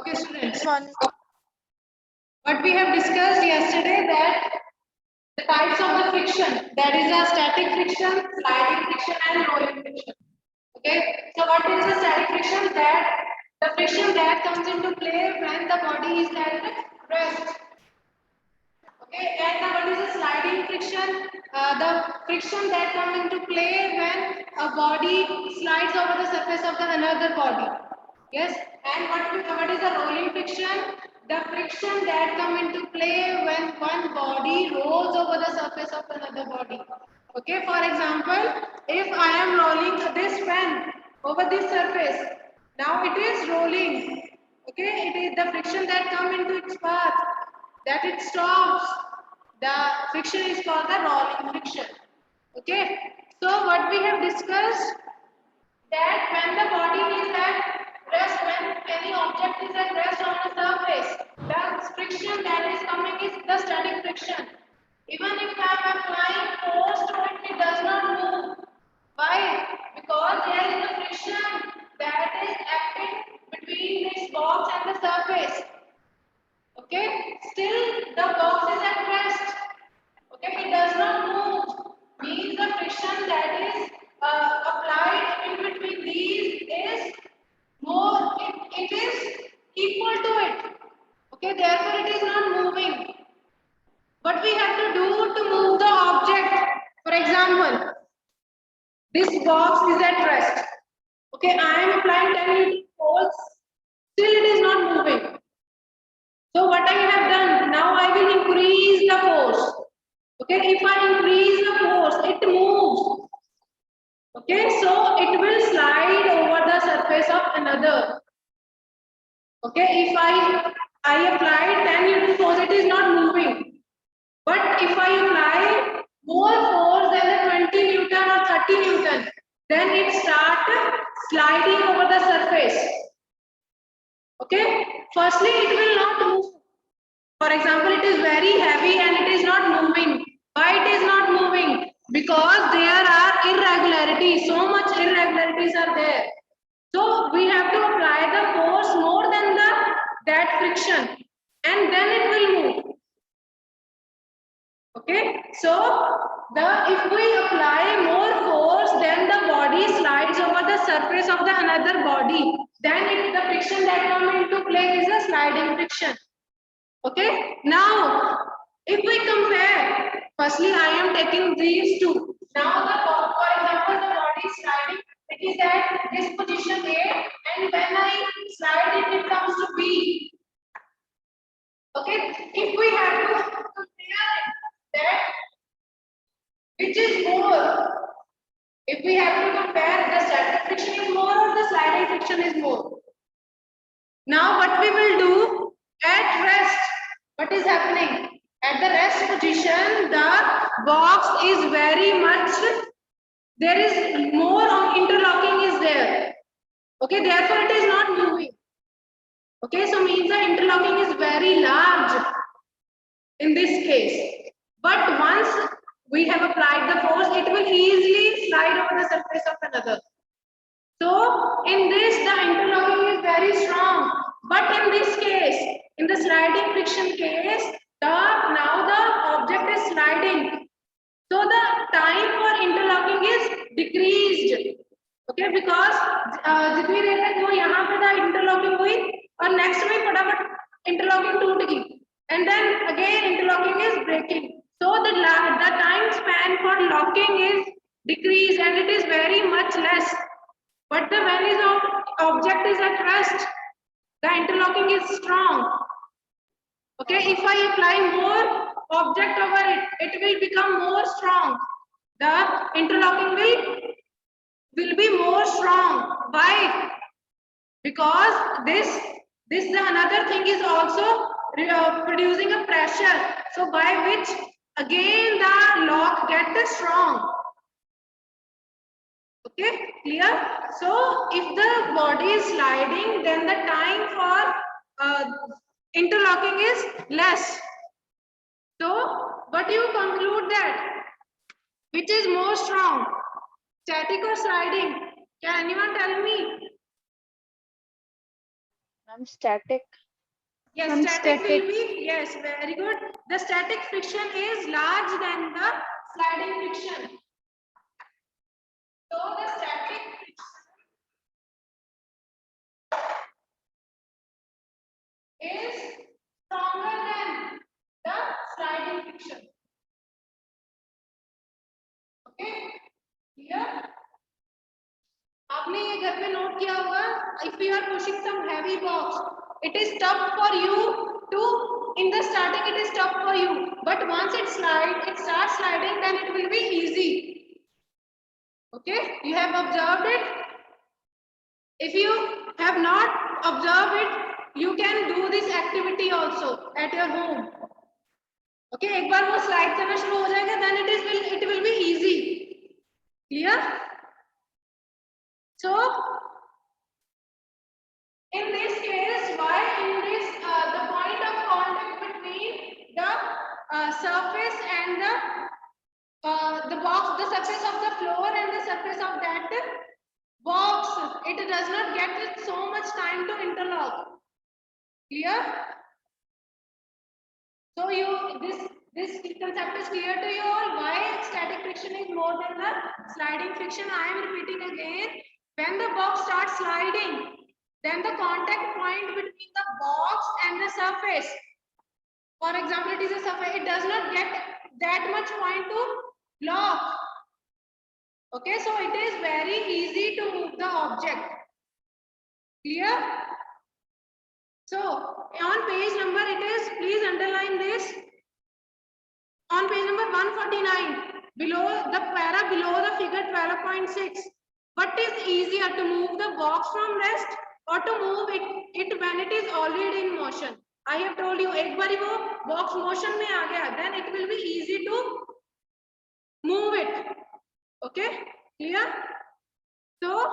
Okay, students. Morning. What we have discussed yesterday, that the types of the friction, that is a static friction, sliding friction and rolling friction. Okay, so what is the static friction? That the friction that comes into play when the body is at rest. Okay, and what is the sliding friction? The friction that comes into play when a body slides over the surface of the another body. Yes, and what is the rolling friction? The friction that comes into play when one body rolls over the surface of another body. Okay, for example, if I am rolling this pen over this surface, now it is rolling. Okay, it is the friction that comes into its path, that it stops. The friction is called the rolling friction. Okay, so what we have discussed, that when the body is at rest, when any object is at rest on a surface, the friction that is coming is the static friction. Even if I am applying force to it, it does not move. Why? Because there is a friction that is acting between this box and the surface. Okay, still the box is at rest. Okay, it does not move. Means the friction that is applied in between these is more. It is equal to it. Okay, therefore it is not moving. What we have to do to move the object? For example, this box is at rest. Okay, I am applying 10 Newton force. Still, it is not moving. So what I have done, now I will increase the force. Okay, if I increase the force, it moves. Okay, so it will slide over the surface of another. Okay, if I apply 10 Newton force, it is not moving. But if I apply more force than the 20 Newton or 30 Newton, then it starts sliding over the surface. Okay, firstly it will not move. For example, it is very heavy and it is not moving. Why it is not moving? Because there are irregularities. So much irregularities are there. So we have to apply the force more than that friction, and then it will move. Okay. So if we apply more force, then the body slides over the surface of the another body. Then the friction that comes into play is a sliding friction. Okay, now if we compare, firstly I am taking these two. Now for example, the body is sliding, it is at this position A, and when I slide it, it comes to B. Okay, if we have to compare that, which is more? If we have to compare, the static friction is more or the sliding friction is more? Now what we will do, at rest, what is happening? At the rest position, the box is very much, there is more of interlocking is there. Okay, therefore it is not moving. Okay, so means the interlocking is very large in this case. But once we have applied the force, it will easily slide over the surface of another. So in this, the interlocking is very strong. But in this case, in the sliding friction case, now the object is sliding. So the time for interlocking is decreased. Okay, because जितनी देर तक वो यहाँ पे था interlocking हुई और next में फटाफट interlocking टूट गई, and then again interlocking is breaking. So the time span for locking is decreased and it is very much less. But when the object is at rest, the interlocking is strong. Okay, if I apply more object over it, it will become more strong. The interlocking will be more strong. Why? Because this the another thing is also producing a pressure. So by which again the lock gets strong. Okay, clear? So if the body is sliding, then the time for interlocking is less. So what do you conclude that? Which is more strong? Static or sliding? Can anyone tell me? Ma'am, static. Yes, Ma'am, static static. will be, yes, very good. The static friction is large than the sliding friction. So the static friction is stronger than the sliding friction. Okay, clear? आपने ये घर पे note किया होगा, if you are pushing some heavy box, it is tough for you to, in the starting it is tough for you, but once it starts sliding, then it will be easy. Okay, you have observed it. If you have not observed it, you can do this activity also at your home. Okay, एक बार वो slide करना शुरू हो जाएगा, then it will be easy. Clear? So in this case, why in this the point of contact between the surface and the box, the surface of the floor and the surface of that box, it does not get so much time to interlock. Clear? So this concept is clear to you all. Why static friction is more than the sliding friction? I am repeating again. When the box starts sliding, then the contact point between the box and the surface, for example, it is a surface, it does not get that much point to lock. Okay, so it is very easy to move the object. Clear? So on page number it is, please underline this. On page number 149, below the para below the figure 12.6, what is easier to move the box from rest or to move it when it is already in motion? I have told you, एक बारी वो box motion में आ गया, then it will be easy to move it. Okay, clear? So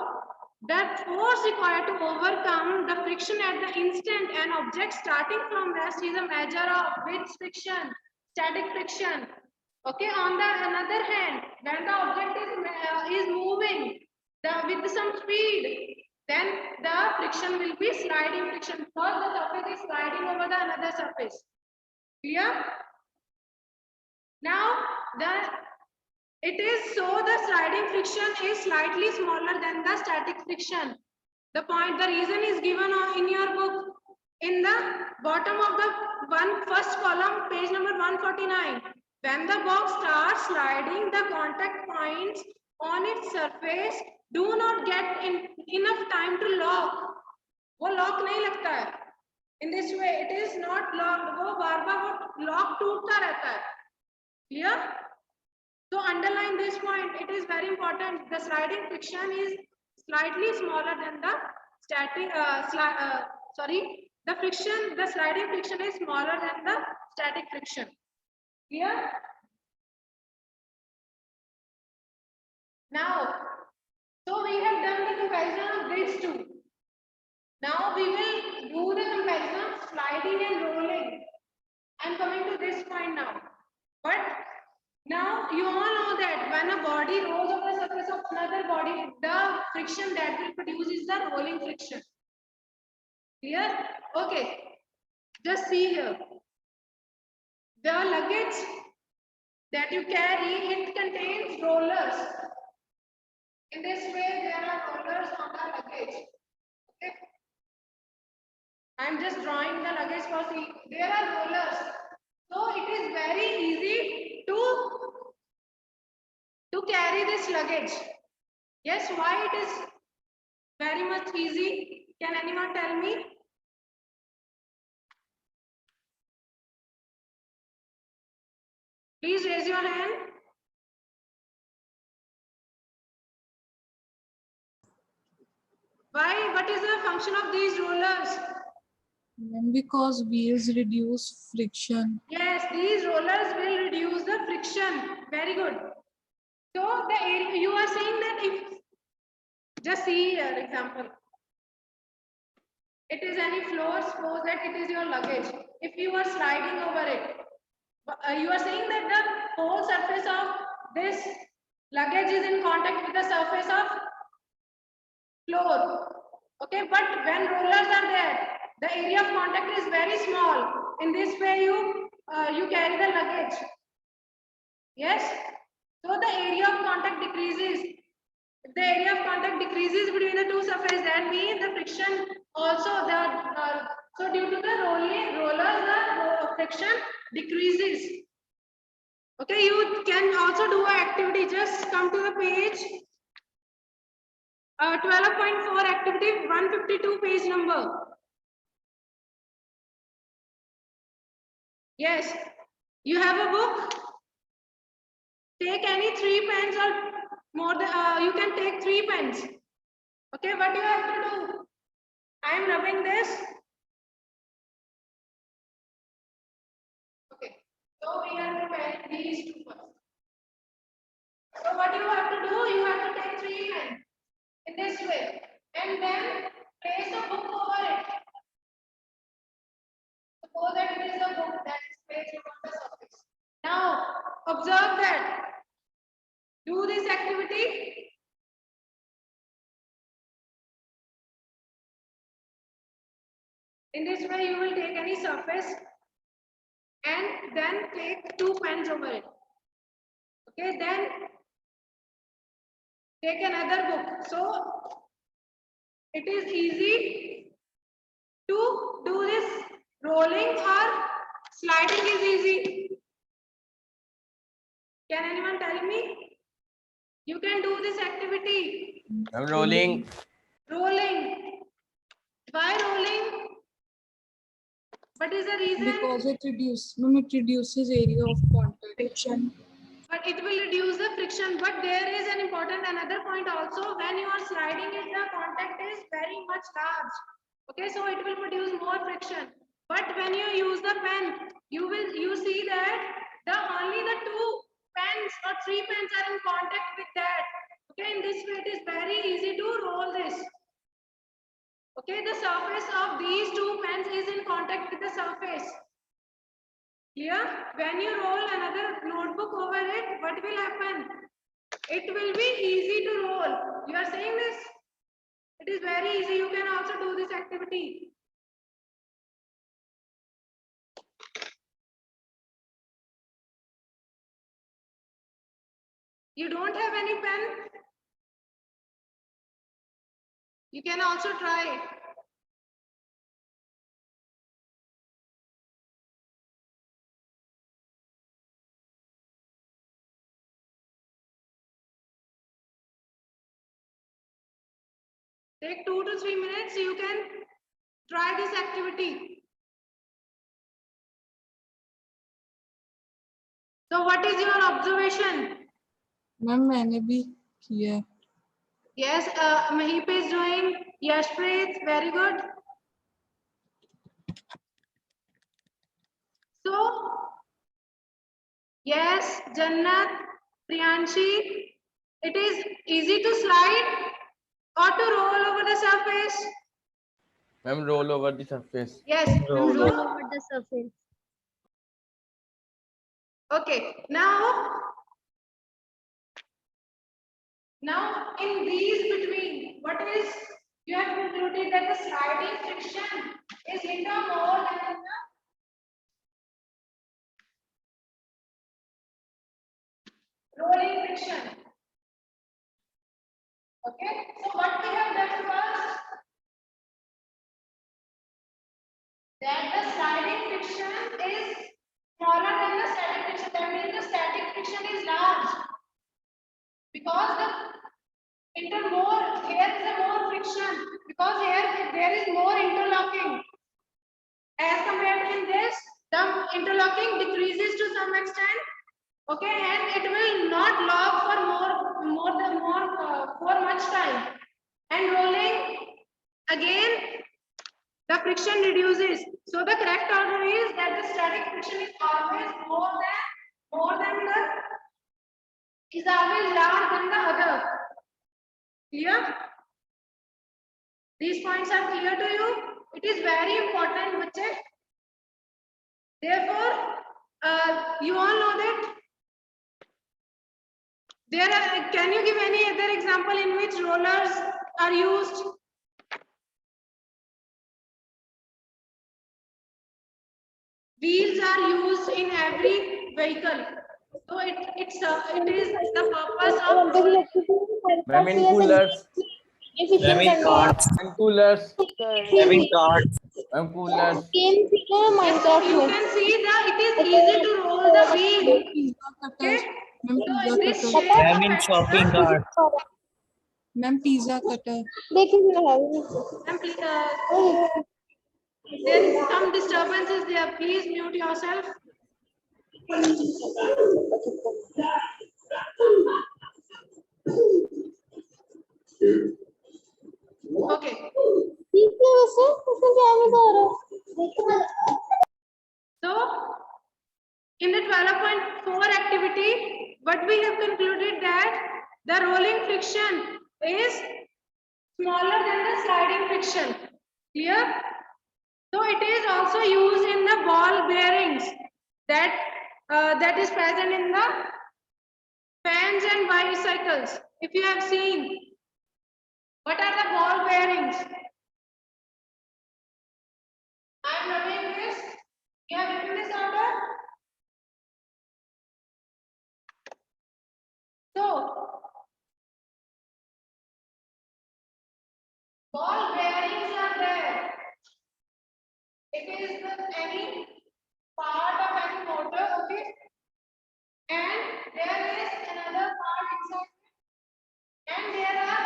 that force required to overcome the friction at the instant an object starting from rest is a measure of which friction, static friction. Okay, on the another hand, when the object is moving with some speed, then the friction will be sliding friction because the surface is sliding over the another surface. Clear? Now it is so the sliding friction is slightly smaller than the static friction. The reason is given in your book in the bottom of the first column, page number 149. When the box starts sliding, the contact points on its surface do not get enough time to lock. वो lock नहीं लगता है. In this way, it is not locked. वो बार-बार वो lock टूटता रहता है. Clear? So underline this point. It is very important. The sliding friction is slightly smaller than the static. The sliding friction is smaller than the static friction. Clear? Now, so we have done the comparison of these two. Now we will do the comparison of sliding and rolling. I am coming to this point now. But now you all know that when a body rolls over the surface of another body, the friction that will produce is the rolling friction. Clear? Okay. Just see here. The luggage that you carry, it contains rollers. In this way, there are rollers on the luggage. Okay. I am just drawing the luggage for see. There are rollers. So it is very easy to carry this luggage. Yes, why it is very much easy? Can anyone tell me? Please raise your hand. Why? What is the function of these rollers? Because wheels reduce friction. Yes, these rollers will reduce the friction. Very good. So the area you are saying that if just see here example. It is any floor, suppose that it is your luggage. If you are sliding over it, you are saying that the whole surface of this luggage is in contact with the surface of floor. Okay, but when rollers are there, contact is very small. In this way, you carry the luggage. Yes. So the area of contact decreases. If the area of contact decreases between the two surfaces, that means the friction also so due to the rollers, the friction decreases. Okay, you can also do an activity. Just come to the page 12.4 activity 152 page number. Yes, you have a book. Take any 3 pens or more than you can take 3 pens. Okay, what you have to do? I am rubbing this. Okay, so we are preparing these two first. So what you have to do? You have to take 3 pens in this way, and then place a book over it. Suppose that it is a book that is placed on the surface. Now observe that. Do this activity. In this way, you will take any surface and then take 2 pens over it. Okay, then take another book. So it is easy to do this. Rolling or sliding is easy. Can anyone tell me? You can do this activity. I'm rolling. Rolling. Why rolling? What is the reason? Because it reduces area of contact. Friction. But it will reduce the friction. But there is an important another point also. When you are sliding it, the contact is very much large. Okay, so it will produce more friction. But when you use the pen, you see that only the 2 pens or 3 pens are in contact with that. Okay, in this way it is very easy to roll this. Okay, the surface of these 2 pens is in contact with the surface. Clear? When you roll another notebook over it, what will happen? It will be easy to roll. You are saying this? It is very easy. You can also do this activity. You don't have any pen? You can also try. Take 2 to 3 minutes. You can try this activity. So what is your observation? Ma'am मैंने भी किया है. Yes, Mahip is doing. Yashpreet, very good. So, yes, Jannat, Priyanshi, it is easy to slide or to roll over the surface. I'm roll over the surface. Yes, Roll so, over the surface. okay. Now in these between, what is you have concluded that the sliding friction is little more than the rolling friction. Okay, so what we have done first, that the sliding friction is smaller than the static friction. That means the static friction is large because here is a more friction because here there is more interlocking. As compared to in this, the interlocking decreases to some extent. Okay, and it will not lock for much time. And rolling again, the friction reduces. So the correct order is that the static friction is always is always larger than the other. Clear? These points are clear to you. It is very important, bache. Therefore, you all know that there are. Can you give any other example in which rollers are used? wheels are used in every vehicle. So it is the purpose of rolling. Ma'am, in coolers. Ma'am, in cards. In coolers. Ma'am, in cards. Ma'am, coolers. Yes, so you can see that it is easy to roll the wheel. Pizza Okay. cutter. Ma'am, So pizza in this cutter. shape Ma'am, of in shopping hexagon, cards. Ma'am, pizza cutter. and there is some disturbances there. Please mute yourself. Okay. So in the 12.4 activity, what we have concluded that the rolling friction is smaller than the sliding friction. Clear? So it is also used in the ball bearings that is present in the fans and bicycles. If you have seen, what are the ball bearings? I am rubbing this. You have written this order. So ball bearings are there. It is any part of any motor, okay? And there is another part inside, and there are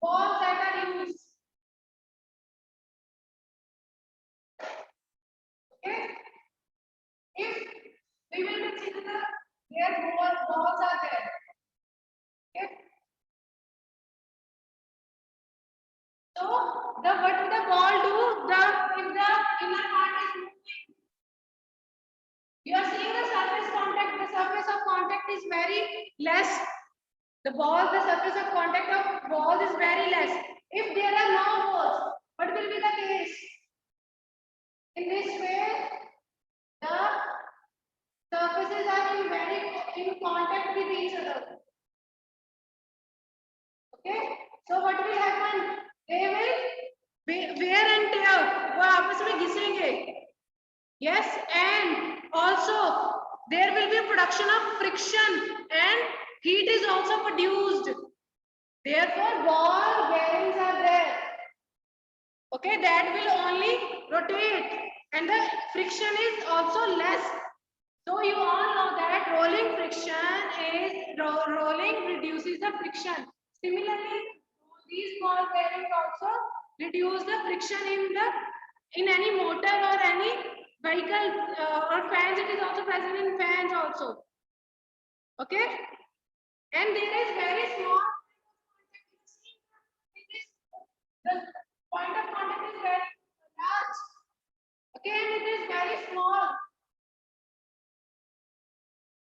balls that are used. Okay? If we will consider their balls are there. Okay? So what the ball do? If the inner part is moving, you are seeing the surface contact. The surface of contact is very less. The surface of contact of ball is very less. If there are no balls, what will be the case? In this way, the surfaces are in contact with each other. Okay? So what will happen? They will wear and tear. वो आपस में घिसेंगे. Yes, and also there will be production of friction and heat is also produced. Therefore, ball bearings are there. Okay, that will only rotate and the friction is also less. So you all know that rolling reduces the friction. Similarly, these ball bearings also reduce the friction in any motor or any vehicle or fans. It is also present in fans also. Okay, and there is very small. The point of contact is very large. Okay, and it is very small.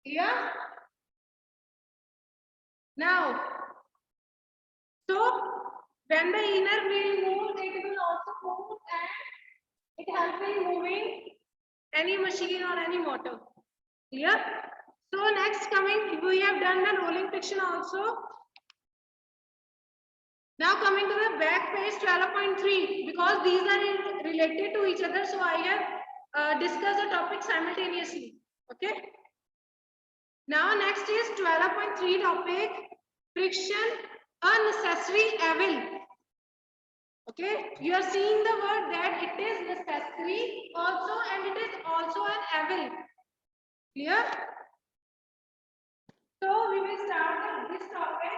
Yeah. Now, so when the inner wheel moves, it will also move and it helps in moving any machine or any motor. Clear? So next we have done the rolling friction also. Now coming to the back page 12.3, because these are related to each other, so I have discussed the topic simultaneously. Okay. Now next is 12.3 topic, friction, unnecessary evil. Okay, you are seeing the word that it is necessary also and it is also an evil. Clear? So we will start with this topic.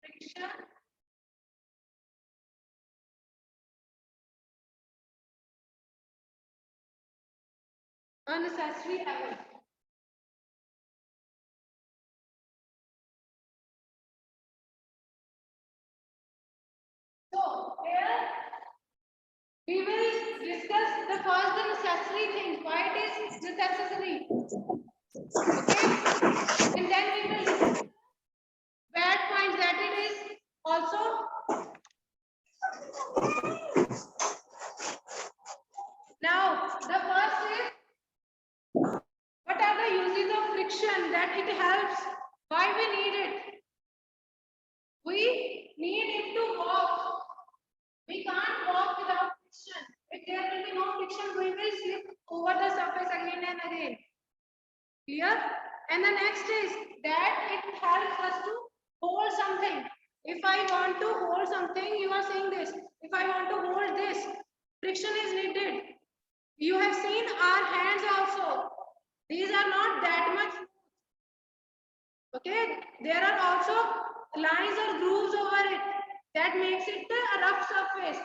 Friction. Unnecessary evil. So here we will discuss the necessary things. Why it is necessary? Okay, and then we will discuss bad points that it is also. Now the first is, what are the uses of friction that it helps? Why we need it? Clear? And the next is that it helps us to hold something. If I want to hold something, you are saying this. If I want to hold this, friction is needed. You have seen our hands also. These are not that much. Okay, there are also lines or grooves over it that makes it a rough surface.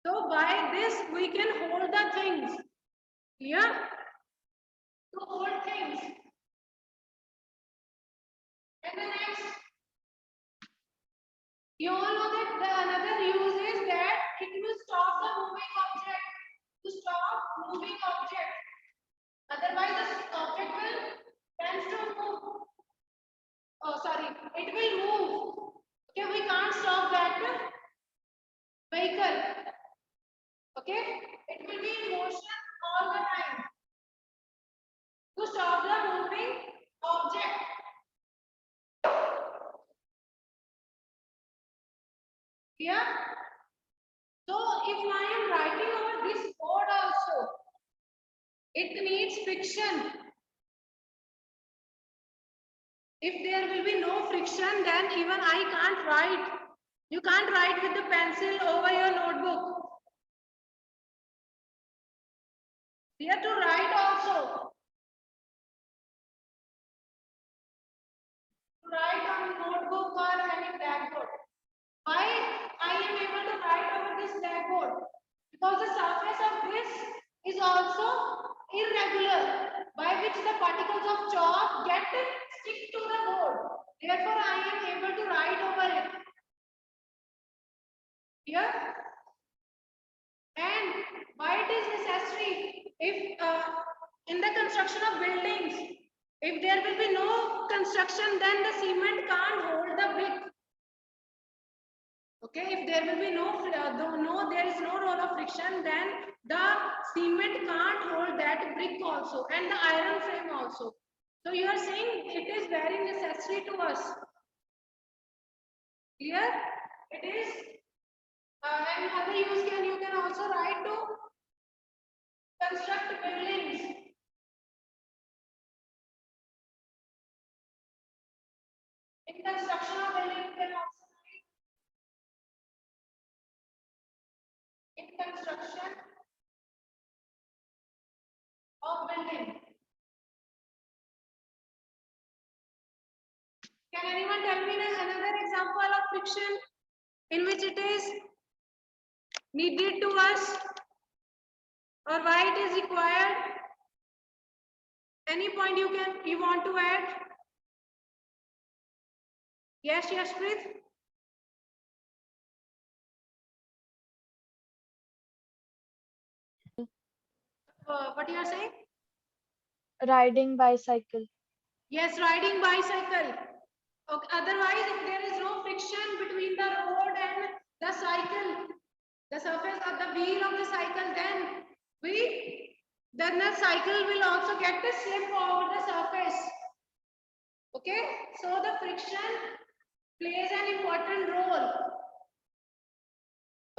So by this we can hold the things. Clear? To hold things. And the next, you all know that the another use is that it will stop the moving object. To stop moving object. Otherwise the object will tend to move. Oh, sorry, it will move. Okay, we can't stop that vehicle. Okay, it will be in motion all the time. To stop the moving object. Yeah. So if I am writing over this board also, it needs friction. If there will be no friction, then even I can't write. You can't write with the pencil over your notebook. You have to write also. To write on notebook or any blackboard. Why I am able to write over this blackboard? Because the surface of this is also irregular, by which the particles of chalk stick to the board. Therefore, I am able to write over it. Here. And why it is necessary? If in the construction of buildings, if there will be no construction, then the cement can't hold the brick. Okay, if there will be there is no role of friction, then the cement can't hold that brick also, and the iron frame also. So you are saying it is very necessary to us. Clear? It is. And other use you can also write to construct buildings. In construction of building, you can also write in construction of building. Can anyone tell me another example of friction in which it is needed to us, or why it is required? Any point you want to add? Yes, Yashpreet? What you are saying? Riding bicycle. Yes, riding bicycle. Okay. Otherwise, if there is no friction between the road and the cycle, the surface of the wheel of the cycle, then the cycle will also get the slip over the surface. Okay, so the friction plays an important role.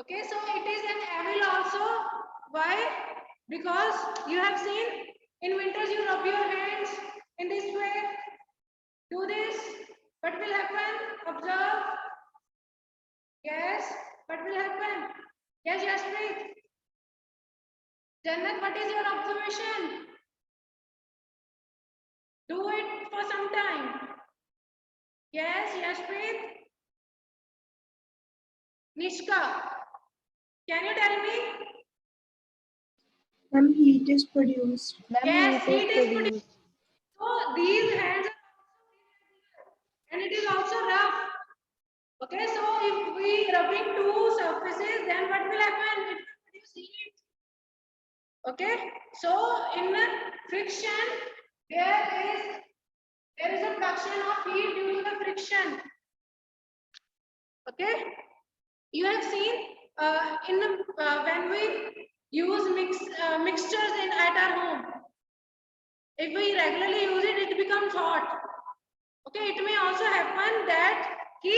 Okay, so it is an evil also. Why? Because you have seen in winters you rub your hands in this way. Do this. What will happen? Observe. Yes. What will happen? Yes, Yashpreet. Jannat, what is your observation? Do it for some time. Yes, Yashpreet. Nishka, can you tell me? When heat is produced. Yes, Heat heat is is produced. So these hands are and it is also rough. Okay, so if we rubbing two surfaces, then what will happen? It will produce heat. Okay, so in friction, there is a production of heat due to the friction. Okay, you have seen when we use mixtures at our home. If we regularly use it, it becomes hot. Okay, it may also happen that कि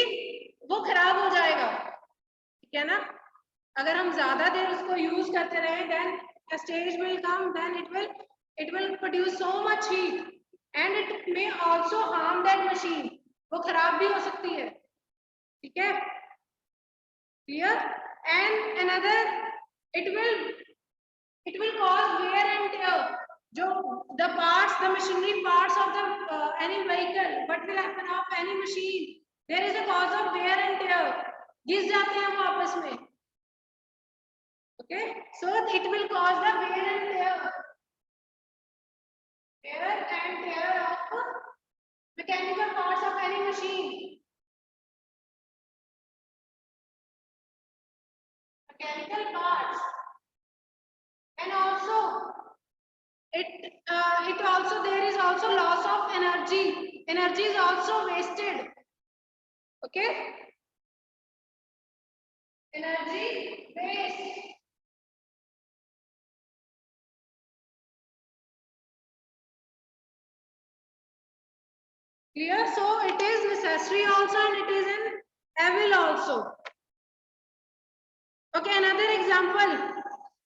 वो खराब हो जाएगा, ठीक है ना? अगर हम ज़्यादा देर उसको use करते रहें, then a stage will come, then it will produce so much heat. and it may also harm that machine. वो खराब भी हो सकती है, ठीक है? Clear? And another, it will cause wear and tear. जो the parts, the machinery parts of the any vehicle, what will happen of any machine? There is a cause of wear and tear. घिस जाते हैं वो आपस में. Okay, so it will cause the wear and tear. Wear and tear of mechanical parts of any machine. Mechanical parts. And also it also, there is also loss of energy. Energy is also wasted. Okay, energy waste. Clear? So it is necessary also, and it is an evil also. Okay, another example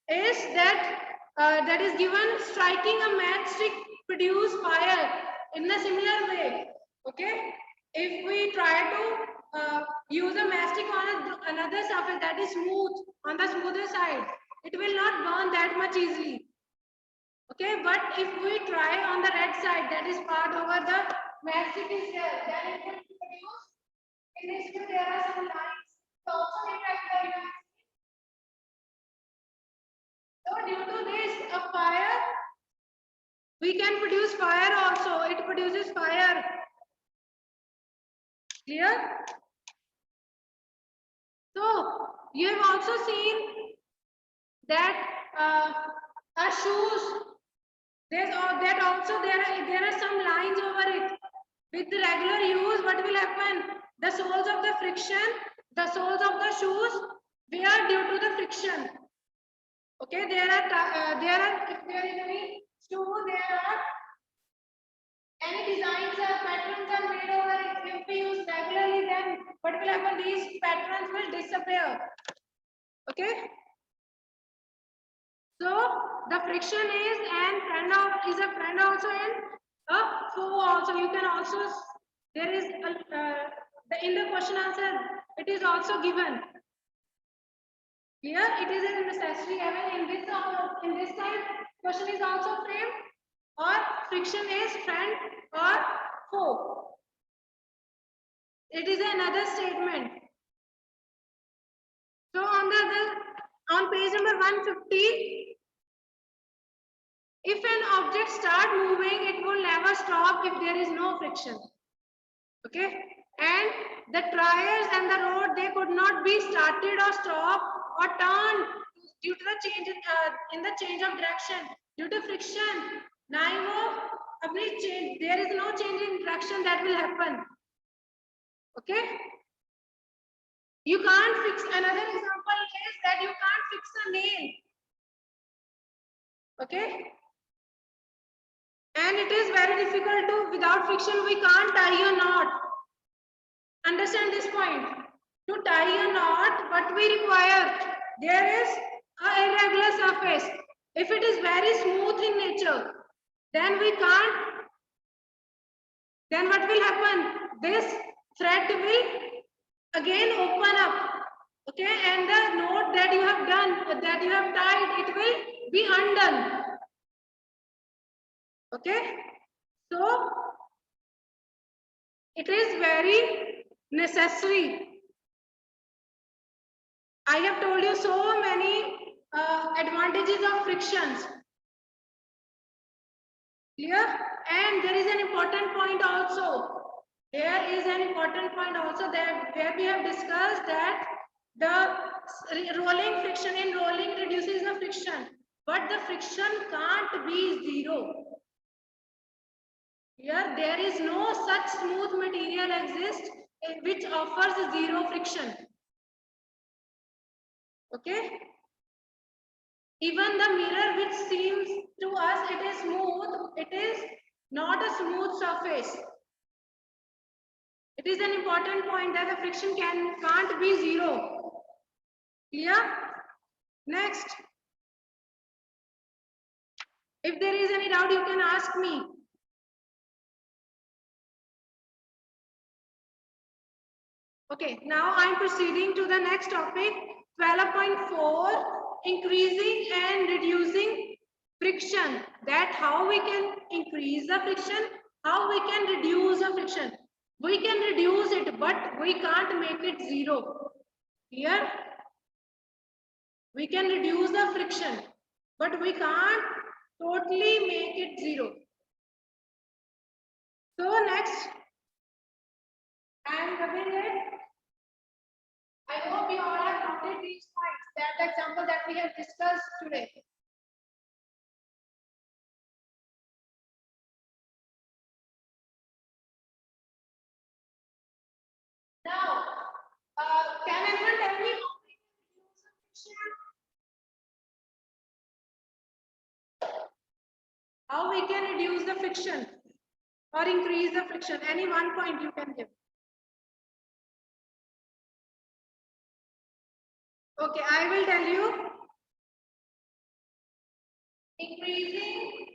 is that is given, striking a matchstick produce fire in a similar way. Okay, if we try to use a matchstick on another surface that is smooth, on the smoother side, it will not burn that much easily. Okay, but if we try on the red side, that is part over the matchstick is there, then it will produce. In this way, there are some lines. So also impact the. So due to this, a fire, we can produce fire also. It produces fire. Clear? So you have also seen that our shoes, that also there are some lines over it. With the regular use, what will happen? The soles of the friction, the soles of the shoes wear due to the friction. Okay, there are if there is any shoe, there are any designs or patterns are made over it. If we use regularly, then what will happen? These patterns will disappear. Okay. So the friction is a friend also and a foe also. You can also, there is in the question answer it is also given. Here it is a necessary evil. In this time question is also framed, or friction is friend or foe. It is another statement. So on page number 150, if an object start moving, it will never stop if there is no friction. Okay, and the tires and the road, they could not be started or stopped or turned due to the change in the change of direction due to friction. Now, there is no change in direction that will happen. Okay, you can't fix. Another example is that you can't fix a nail. Okay. And it is very difficult to, without friction, we can't tie a knot. Understand this point. To tie a knot, what we require? There is an irregular surface. If it is very smooth in nature, then we can't. Then what will happen? This thread will again open up. Okay, and the knot that you have done, that you have tied, it will be undone. Okay, so it is very necessary. I have told you so many advantages of frictions. Clear? And there is an important point also. There is an important point also that where we have discussed that the rolling friction in rolling reduces the friction, but the friction can't be zero. Here, there is no such smooth material exists which offers zero friction. Okay. Even the mirror which seems to us it is smooth, it is not a smooth surface. It is an important point that the friction can't be zero. Clear? Next. If there is any doubt, you can ask me. Okay, now I'm proceeding to the next topic, 12.4, increasing and reducing friction. That how we can increase the friction, how we can reduce the friction. We can reduce it, but we can't make it zero. Here, we can reduce the friction, but we can't totally make it zero. So next, I'm rubbing it. I hope you all have noted these points, that example that we have discussed today. Now, can anyone tell me how we can reduce the friction or increase the friction? Any one point you can give. Okay, I will tell you. Increasing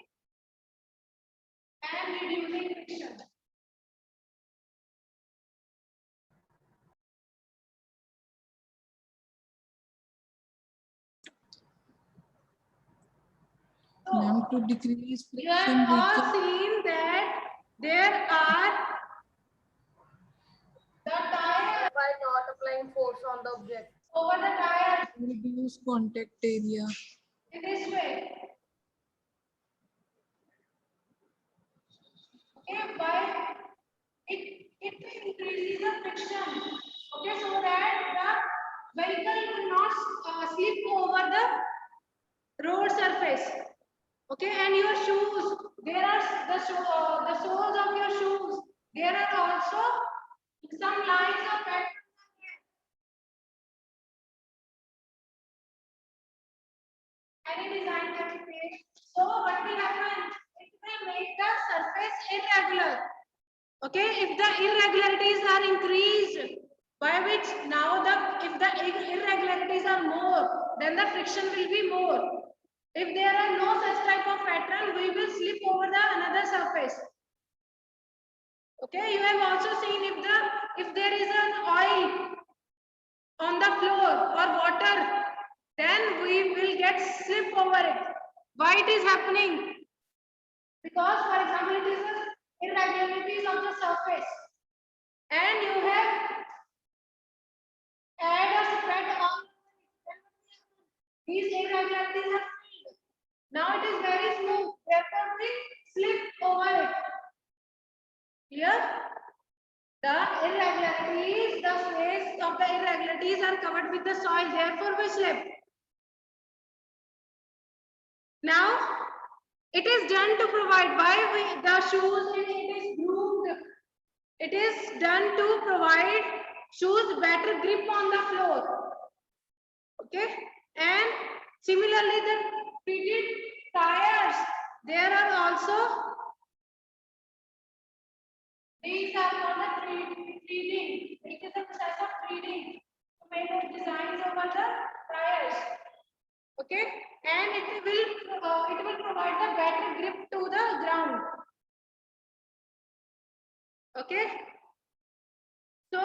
and reducing friction. Ma'am, to decrease You have friction, we all can seen that there are the tire by not applying force on the object. over the tire reduce contact area. in this way. Okay, by it increases the friction. Okay, so that the vehicle will not slip over the road surface. Okay, and your shoes, there are the soles of your shoes. There are also some lines of patterns. Any design that you make. So what will happen? It will make the surface irregular. Okay, if the irregularities are increased, by which now if the irregularities are more, then the friction will be more. If there are no such type of pattern, we will slip over the another surface. Okay, you have also seen if there is an oil on the floor or water, then we will get slip over it. Why it is happening? Because, for example, it is irregularities of the surface, and you have add or spread on these irregularities are filled. Now it is very smooth, therefore we slip over it. Here, the irregularities, the face of the irregularities are covered with the soil, therefore we slip. Now, it is done to provide the shoes, it is groomed. It is done to provide shoes better grip on the floor. Okay, and similarly the treated tires, there are also, these are for the treating. It is a process of treating to make designs over the tires. Okay, and it will provide the better grip to the ground. Okay, so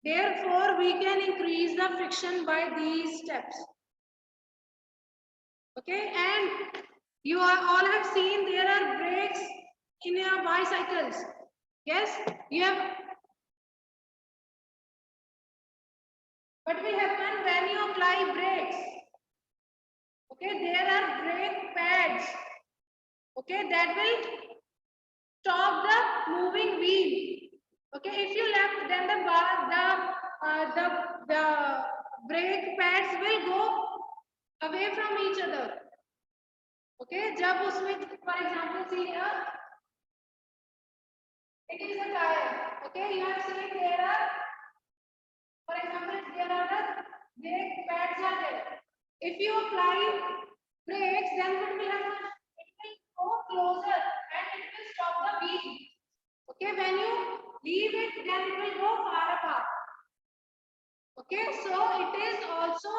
therefore we can increase the friction by these steps. Okay, and you all have seen there are brakes in your bicycles. Yes, you have. What will happen when you apply brakes? Okay, there are brake pads. Okay, that will stop the moving wheel. Okay, if you left, then the brake pads will go away from each other. Okay, जब उसमें, for example, see here, it is a tire. Okay, you have seen there are, for example, there are the brake pads are there. If you apply brakes, then what will happen? It will go closer and it will stop the wheel. Okay, when you leave it, then it will go far apart. Okay, so it is also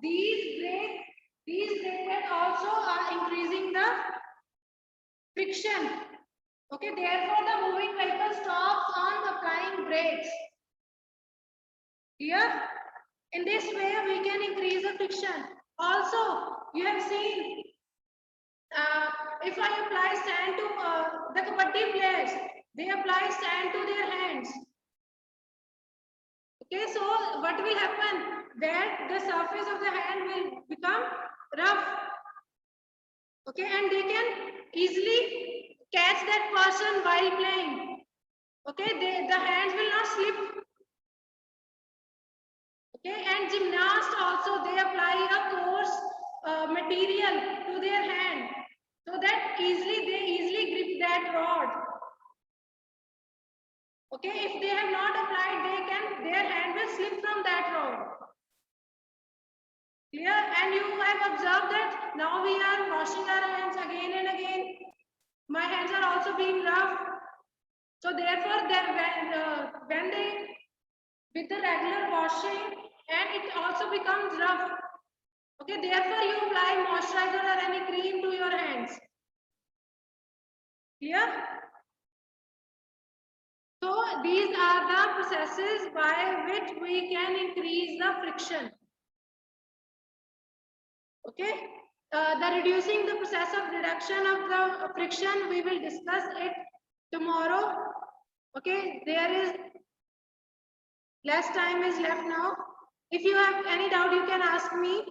these brake pads also are increasing the friction. Okay, therefore the moving vehicle stops on applying brakes. Here, in this way, we can increase the friction. Also, you have seen, if I apply sand to the kabaddi players, they apply sand to their hands. Okay, so what will happen? That the surface of the hand will become rough. Okay, and they can easily catch that person while playing. Okay, the hands will not slip. Okay, and gymnasts also, they apply a coarse material to their hand so that they easily grip that rod. Okay, if they have not applied, their hand will slip from that rod. Clear? And you have observed that now we are washing our hands again and again. My hands are also being rough. So therefore, when they, with the regular washing, and it also becomes rough. Okay, therefore you apply moisturizer or any cream to your hands. Clear? So these are the processes by which we can increase the friction. Okay, the reducing the process of reduction of the friction, we will discuss it tomorrow. Okay, there is less time is left now. If you have any doubt, you can ask me.